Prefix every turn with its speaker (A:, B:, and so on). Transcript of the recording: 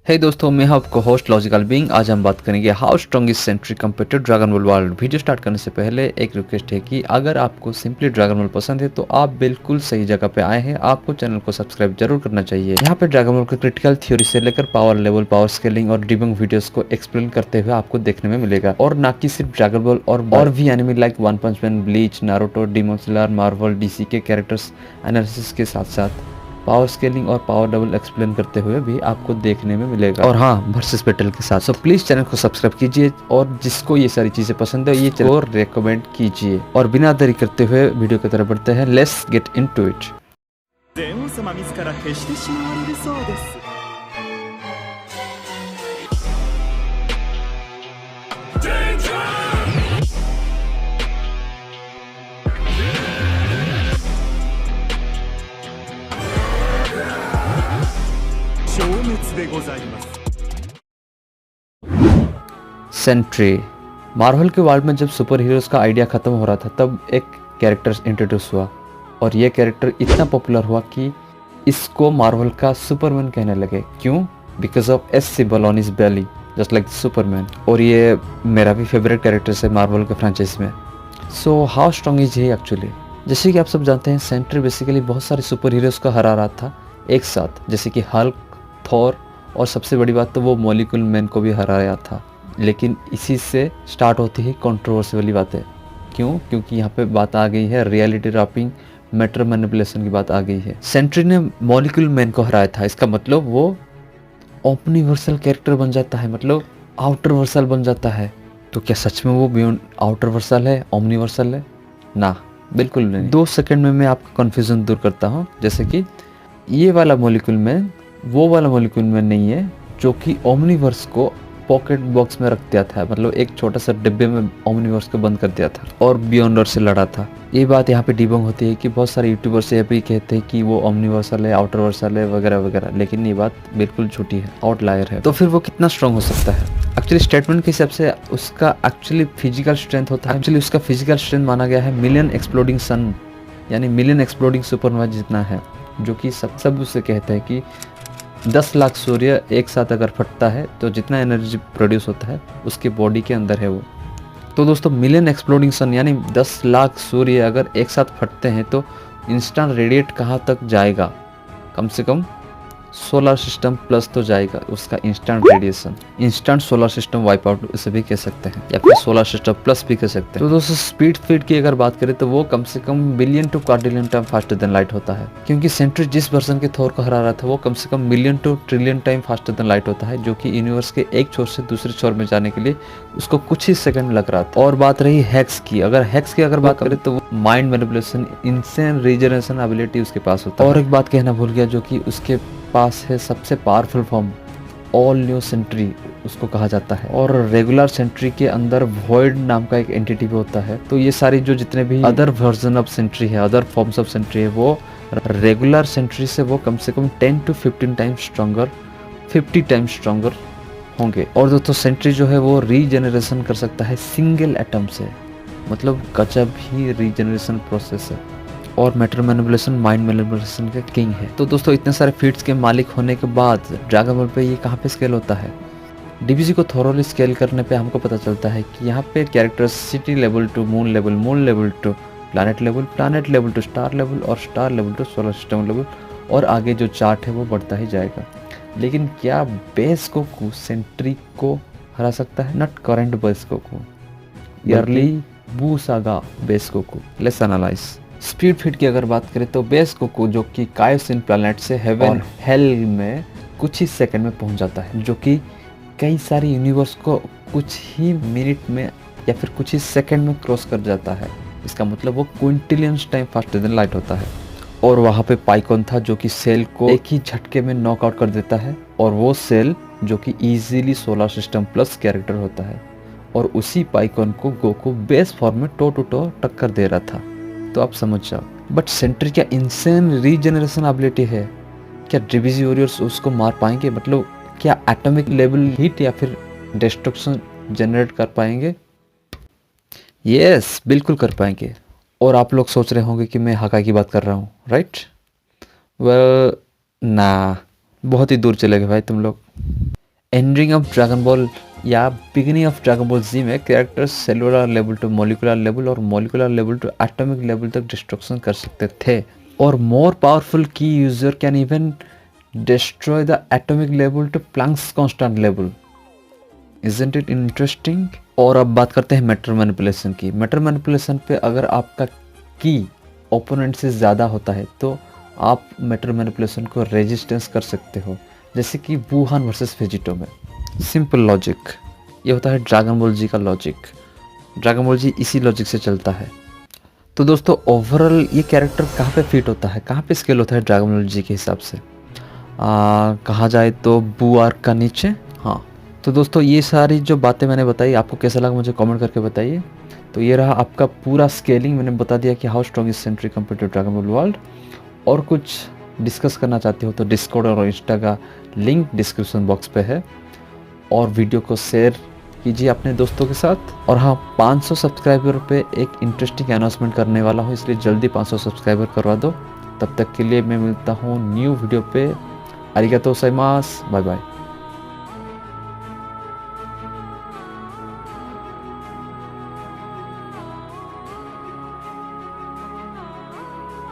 A: हे दोस्तों, मैं हूं आपको होस्ट लॉजिकल बीइंग। आज हम बात करेंगे how strong is Sentry compare to Dragon Ball world. Video start करने से पहले एक रिक्वेस्ट है कि अगर आपको सिंपली ड्रैगन बॉल पसंद है तो आप बिल्कुल सही जगह पे आए हैं। आपको चैनल को सब्सक्राइब जरूर करना चाहिए। यहाँ पे ड्रैगन बॉल के क्रिटिकल थ्योरी से लेकर पावर लेवल, पावर स्केलिंग और डिबंग वीडियोस को एक्सप्लेन करते हुए आपको देखने में मिलेगा। और ना कि सिर्फ ड्रैगन बॉल और भी anime like one punch man, bleach, Naruto, demon slayer, Marvel, DC के कैरेक्टर्स एनालिसिस के साथ साथ पावर स्केलिंग और पावर डबल एक्सप्लेन करते हुए भी आपको देखने में मिलेगा। और हाँ, वर्सेस बैटल के साथ। सो प्लीज चैनल को सब्सक्राइब कीजिए और जिसको ये सारी चीजें पसंद है ये चैनल को रेकमेंड कीजिए। और बिना देरी करते हुए वीडियो की तरफ बढ़ते हैं। Let's get into it.
B: 禅王様自ら消してしまわれるそうです。消滅でございます。
A: सेंट्री। मार्वल के वर्ल्ड में जब सुपर हीरोज का आइडिया खत्म हो रहा था तब एक कैरेक्टर इंट्रोड्यूस हुआ और ये कैरेक्टर इतना पॉपुलर हुआ कि इसको मार्वल का सुपरमैन कहने लगे। क्यों? Because of S symbol on his belly just like Superman. और ये मेरा भी फेवरेट कैरेक्टर है मार्वल के फ्रेंचाइज में। So how strong is he actually? जैसे कि आप सब जानते हैं, सेंट्री बेसिकली बहुत सारे सुपर हीरोज को हरा रहा था एक साथ, जैसे कि हल्क, थॉर और सबसे बड़ी बात तो वो मॉलिक्यूल मैन को भी हराया था। लेकिन इसी से स्टार्ट होती है कंट्रोवर्सी वाली बातें। क्यों? क्योंकि यहाँ पे बात आ गई है रियलिटी रैपिंग, मैटर मैनिपुलेशन की बात आ गई है। सेंट्री ने मॉलिक्यूल मैन को हराया था, इसका मतलब वो ओमनिवर्सल कैरेक्टर बन जाता है, मतलब आउटर वर्सल बन जाता है। तो क्या सच में वो बियॉन्ड आउटर वर्सल है, ओमनिवर्सल है? ना, बिल्कुल नहीं। 2 सेकंड में मैं आपका कन्फ्यूजन दूर करता हूँ। जैसे कि ये वाला मॉलिक्यूल मैन वो वाला मॉलिक्यूल मैन नहीं है जो कि ओमनिवर्स को पॉकेट बॉक्स में रख दिया था, मतलब एक छोटा सा डिब्बे में ओमनिवर्स को बंद कर दिया था और बियॉन्डर से लड़ा था। ये बात यहाँ पे डिबंग होती है कि बहुत सारे यूट्यूबर्स ये भी कहते हैं कि वो ओमनिवर्सल है, आउटर वर्सल है वगैरह वगैरह, लेकिन ये बात बिल्कुल झूठी है, आउटलायर है। तो फिर वो कितना स्ट्रॉन्ग हो सकता है? एक्चुअली स्टेटमेंट के हिसाब से उसका एक्चुअली फिजिकल स्ट्रेंथ होता है। एक्चुअली उसका फिजिकल स्ट्रेंथ माना गया है मिलियन एक्सप्लोडिंग सन, यानी मिलियन एक्सप्लोडिंग सुपरनोवा जितना है, जो कि सब उससे कहते हैं कि 10 लाख सूर्य एक साथ अगर फटता है तो जितना एनर्जी प्रोड्यूस होता है उसके बॉडी के अंदर है वो। तो दोस्तों, मिलियन एक्सप्लोडिंग सन यानी 10 लाख सूर्य अगर एक साथ फटते हैं तो इंस्टेंट रेडिएट कहाँ तक जाएगा? कम से कम सोलर सिस्टम प्लस तो जाएगा उसका instant radiation. Instant solar system wipe out इसे भी कह सकते हैं, या फिर सोलर सिस्टम प्लस भी कह सकते हैं। तो दोस्तों, स्पीड की अगर बात करें तो वो कम से कम billion to quadrillion time faster than light होता है। क्योंकि सेंट्री जिस वर्जन के थॉर को हरा रहा था वो कम से कम million to trillion time faster than light होता है, जो कि यूनिवर्स के एक छोर से दूसरे छोर में जाने के लिए उसको कुछ ही सेकंड लग रहा था। और बात रही हैक्स की, अगर हैक्स की अगर बात करें तो mind manipulation, insane regeneration ability उसके पास होता है। और एक बात कहना भूल गया, जो कि उसके पास है सबसे powerful form, all new Sentry उसको कहा जाता है। और रेगुलर सेंट्री के अंदर वॉइड नाम का एक एंटिटी भी होता है। तो ये सारी जो जितने भी अदर वर्जन ऑफ सेंट्री है, अदर फॉर्म्स ऑफ सेंट्री है, वो रेगुलर सेंट्री से वो कम से कम 10 to 15 times stronger, 50 times stronger होंगे। और दोस्तों, सेंट्री जो है वो रीजनरेशन कर सकता है सिंगल एटम से, मतलब गजब ही रीजनरेशन प्रोसेस है। और मैटर मैनिपुलेशन, माइंड मैनिपुलेशन के किंग है। तो दोस्तों, इतने सारे फीट्स के मालिक होने के बाद ड्रैगन बॉल पे ये कहाँ पे स्केल होता है? डीबीजी को थोरोली स्केल करने पे हमको पता चलता है कि यहाँ पे character city level to moon level, moon level to planet level, planet level to star level और star level to solar system level, और आगे जो चार्ट है वो बढ़ता ही जाएगा। लेकिन क्या बेस गोकू सेंट्री को हरा सकता है? Not current base Goku, early Buu saga base Goku. Let's analyse. Speed feat की अगर बात करें तो बेस गोकू जो कि कायोसिन प्लैनेट से हेवन और हेल में कुछ ही सेकंड में पहुंच जाता है, जो कि कई सारे यूनिवर्स को कुछ ही मिनट में या फिर कुछ ही सेकंड में क्रॉस कर जाता है। इसका मतलब वो क्विंटिलियंस टाइम फास्टर देन लाइट होता है। और वहाँ पे पाइकॉन था जो कि सेल को एक ही झटके में नॉकआउट कर देता है, और वो सेल जो कि easily solar system plus character होता है, और उसी पाइकॉन को गोकू बेस फॉर्म में टो टू टो टक्कर दे रहा था। तो आप समझ जाओ। बट सेंट्री क्या इंसेन रीजनरेशन एबिलिटी है? क्या डीबीजी वॉरियर्स उसको मार पाएंगे? मतलब क्या एटॉमिक लेवल हीट या फिर डिस्ट्रक्शन जनरेट कर पाएंगे? यस, बिल्कुल कर पाएंगे। और आप लोग सोच रहे होंगे कि मैं हकाई की बात कर रहा हूँ, राइट? वेल ना, बहुत ही दूर चले गए भाई तुम लोग। एंडिंग ऑफ ड्रैगन बॉल या beginning of Dragon Ball G में characters cellular level to molecular level और molecular level to atomic level तक डिस्ट्रक्शन कर सकते थे, और more powerful ki user can even destroy the atomic level to Planck's constant level. Isn't it interesting. और अब बात करते हैं मैटर मैनिपुलेशन की। मैटर मैनिपुलेशन पे अगर आपका की ओपोनेंट से ज़्यादा होता है तो आप मैटर मैनिपुलेशन को रेजिस्टेंस कर सकते हो, जैसे कि वुहान वर्सेस वेजिटो में। सिंपल लॉजिक, ये होता है ड्रैगन बॉल जी का लॉजिक। ड्रैगन बॉल जी इसी लॉजिक से चलता है। तो दोस्तों ओवरऑल ये कैरेक्टर कहाँ पे फिट होता है, कहाँ पे स्केल होता है ड्रैगन बॉल जी के हिसाब से? कहा जाए तो बू आर्क का नीचे। हाँ, तो दोस्तों ये सारी जो बातें मैंने बताई आपको कैसा लगा मुझे कमेंट करके बताइए। तो ये रहा आपका पूरा स्केलिंग, मैंने बता दिया कि how strong is Sentry compare to Dragon Ball world. और कुछ डिस्कस करना चाहते हो तो डिस्कॉर्ड और इंस्टा का लिंक डिस्क्रिप्शन बॉक्स पे है, और वीडियो को शेयर कीजिए अपने दोस्तों के साथ। और हाँ, 500 सब्सक्राइबर पे एक इंटरेस्टिंग अनाउंसमेंट करने वाला हूँ, इसलिए जल्दी 500 सब्सक्राइबर करवा दो। तब तक के लिए मैं मिलता हूँ न्यू वीडियो पे। आरिगातो गोजाइमासु, बाय बाय।